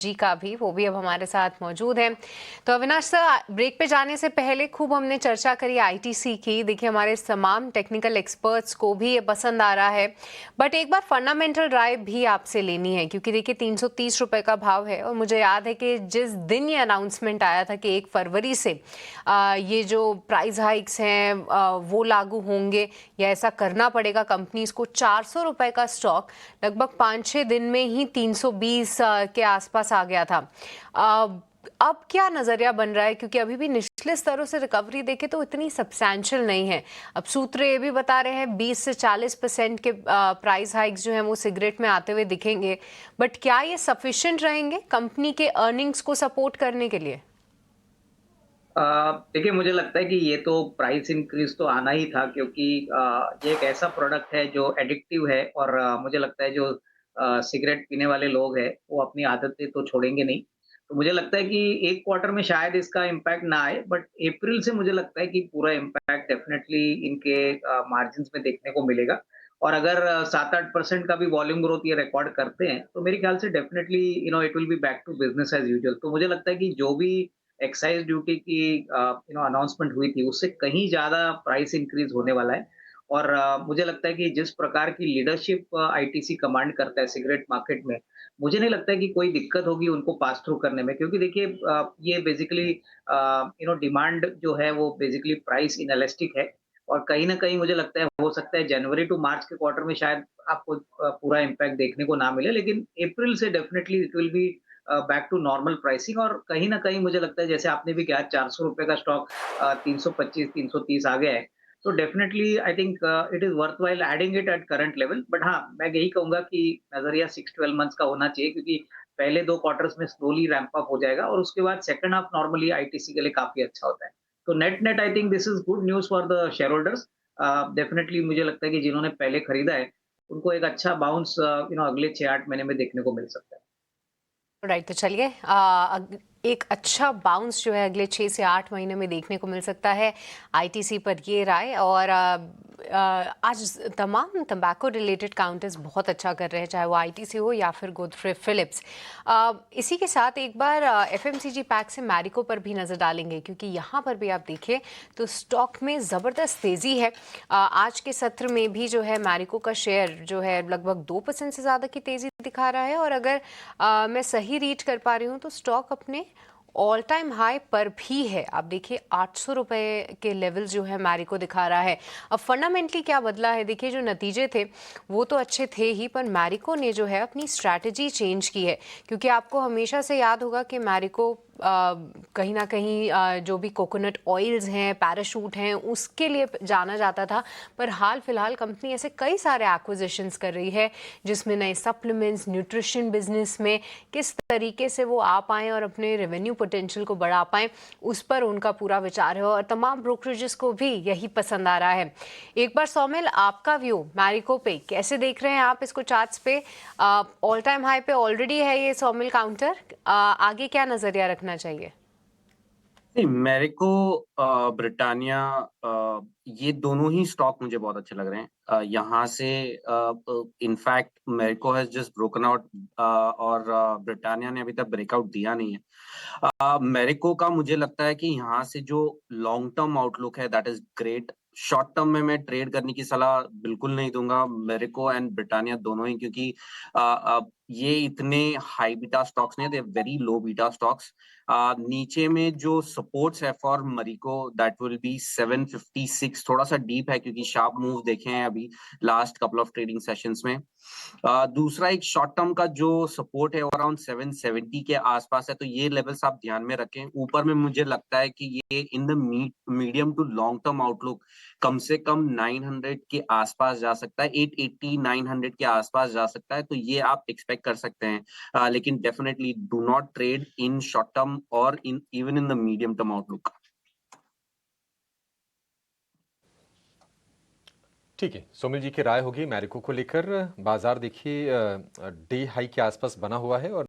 जी का भी, वो भी अब हमारे साथ मौजूद है। तो अविनाश सर, ब्रेक पे जाने से पहले खूब हमने चर्चा करी आईटीसी की। देखिए, हमारे तमाम टेक्निकल एक्सपर्ट्स को भी ये पसंद आ रहा है, बट एक बार फंडामेंटल राय भी आपसे लेनी है, क्योंकि देखिए 330 रुपए का भाव है। और मुझे याद है कि जिस दिन ये अनाउंसमेंट आया था कि 1 फरवरी से ये जो प्राइस हाइक्स हैं वो लागू होंगे या ऐसा करना पड़ेगा कंपनीज को, 400 रुपए का स्टॉक लगभग 5-6 दिन में ही 320 के आसपास आ गया था। अब क्या नजरिया बन रहा है, क्योंकि अभी भी निचले स्तरों से रिकवरी देखे तो इतनी सब्सटैंशियल नहीं है। अब सूत्र ये भी बता रहे हैं 20 से 40% के प्राइस हाइक्स जो हैं वो सिगरेट में आते हुए दिखेंगे, बट क्या ये सफिशिएंट रहेंगे कंपनी के अर्निंग्स को सपोर्ट करने के लिए? देखिए मुझे लगता है कि ये तो प्राइस इंक्रीज़ तो आना ही था क्योंकि ये एक ऐसा प्रोडक्ट है जो एडिक्टिव है और मुझे लगता है जो सिगरेट पीने वाले लोग हैं, वो अपनी आदतें तो छोड़ेंगे नहीं। तो मुझे लगता है कि 1 क्वार्टर में शायद इसका इम्पैक्ट ना आए, बट अप्रैल से मुझे लगता है कि पूरा इम्पैक्ट डेफ़िनेटली इनके मार्जिन्स में देखने को मिलेगा। और अगर 7-8% का भी वॉल्यूम ग्रोथ ये रिकॉर्ड करते हैं, तो मेरे ख्याल से definitely it will be back to business as usual. तो मुझे लगता है कि जो भी एक्साइज़ ड्यूटी की अनाउंसमेंट हुई थी, उससे कहीं ज़्यादा प्राइस इंक्रीज़ होने वाला है। और मुझे लगता है कि जिस प्रकार की लीडरशिप आईटीसी कमांड करता है सिगरेट मार्केट में, मुझे नहीं लगता है कि कोई दिक्कत होगी उनको पास थ्रू करने में क्योंकि देखिए ये बेसिकली डिमांड जो है वो बेसिकली प्राइस इनएलास्टिक है और कहीं न कहीं मुझे लगता है हो सकता है जनवरी टू मार्च के क्वार्टर में शायद आपको पूरा इम्पैक्ट देखने को ना मिले, लेकिन अप्रैल से definitely it will be back to normal pricing और कहीं न कहीं मुझे लगता है जैसे आपने भी कहा ₹400 का स्टॉक 325-330 आ गया है। तो definitely I think it is worthwhile adding it at current level but हाँ, मैं यही कहूँगा कि नज़रिया 6-12 मंथ्स का होना चाहिए क्योंकि पहले 2 क्वार्टर्स में स्लोली रैंप अप हो जाएगा और उसके बाद सेकंड हाफ नॉर्मली आईटीसी के लिए काफ़ी अच्छा होता है। तो net-net I think this is good news for the share holders. Definitely मुझे लगता है कि जिन्होंने पहले खरीदा है, उनको एक अच्छा बाउंस अगले 6-8 महीने में देखने को मिल सकता है। राइट, तो चलिए एक अच्छा बाउंस जो है अगले 6 से 8 महीने में देखने को मिल सकता है आईटीसी पर, ये राय। और आज तमाम तंबाकू रिलेटेड काउंटर्स बहुत अच्छा कर रहे हैं, चाहे वो आईटीसी हो या फिर गोदफ्रे फिलिप्स। इसी के साथ एक बार एफएमसीजी पैक से मैरिको पर भी नज़र डालेंगे, क्योंकि यहाँ पर भी आप देखिए तो स्टॉक में ज़बरदस्त तेज़ी है। आज के सत्र में भी जो है मैरिको का शेयर जो है लगभग 2% से ज़्यादा की तेज़ी दिखा रहा है। और अगर मैं सही रीड कर पा रही हूँ तो स्टॉक अपने ऑल टाइम हाई पर भी है। आप देखिए 800 रुपए के लेवल जो है मैरिको दिखा रहा है। अब फंडामेंटली क्या बदला है, देखिए जो नतीजे थे वो तो अच्छे थे ही, पर मैरिको ने जो है अपनी स्ट्रैटेजी चेंज की है। क्योंकि आपको हमेशा से याद होगा कि मैरिको कहीं ना कहीं जो भी कोकोनट ऑयल्स हैं, पैराशूट हैं, उसके लिए जाना जाता था। पर हाल फिलहाल कंपनी ऐसे कई सारे एक्विजिशंस कर रही है जिसमें नए सप्लीमेंट्स, न्यूट्रिशन बिजनेस में किस तरीके से वो आ पाएँ और अपने रेवेन्यू पोटेंशियल को बढ़ा पाएँ, उस पर उनका पूरा विचार है। और तमाम ब्रोकरेजेस को भी यही पसंद आ रहा है। एक बार सौमिल, आपका व्यू मैरिको पे कैसे देख रहे हैं आप इसको? चार्ट्स पे ऑल टाइम हाई पे ऑलरेडी है ये सौमिल काउंटर, आगे क्या नजरिया रखना चाहिए? नहीं, मैरिको ब्रिटानिया ये दोनों ही स्टॉक मुझे बहुत अच्छे लग रहे हैं। यहाँ से in fact Marico has just broken out और ब्रिटानिया ने अभी तक ब्रेकआउट दिया नहीं है। मैरिको का मुझे लगता है कि यहाँ से जो लॉन्ग टर्म आउटलुक है that is great. Short term में मैं ट्रेड करने की सलाह बिल्कुल नहीं दूँगा मैरिको एंड ब्रिटानिया दोनों ही क्योंकि ये इतने हाई बीटा स्टॉक्स नहीं, they are very low beta stocks. नीचे में जो सपोर्ट्स है for Marico that will be 756, थोड़ा सा डीप है क्योंकि शार्प मूव देखे हैं अभी last couple of trading sessions में। दूसरा एक शॉर्ट टर्म का जो सपोर्ट है अराउंड 770 के आसपास है, तो ये लेवल्स आप ध्यान में रखें। ऊपर में मुझे लगता है कि ये in the medium to long term outlook कम से कम 900 के आसपास जा सकता है, 880 900 के आसपास जा सकता है, तो ये आप एक्सपेक्ट कर सकते हैं। लेकिन definitely do not trade in short term और in even in the medium term outlook. ठीक है, सोमिल जी की राय होगी मैरिको को लेकर। बाजार देखिए डे हाई के आसपास बना हुआ है और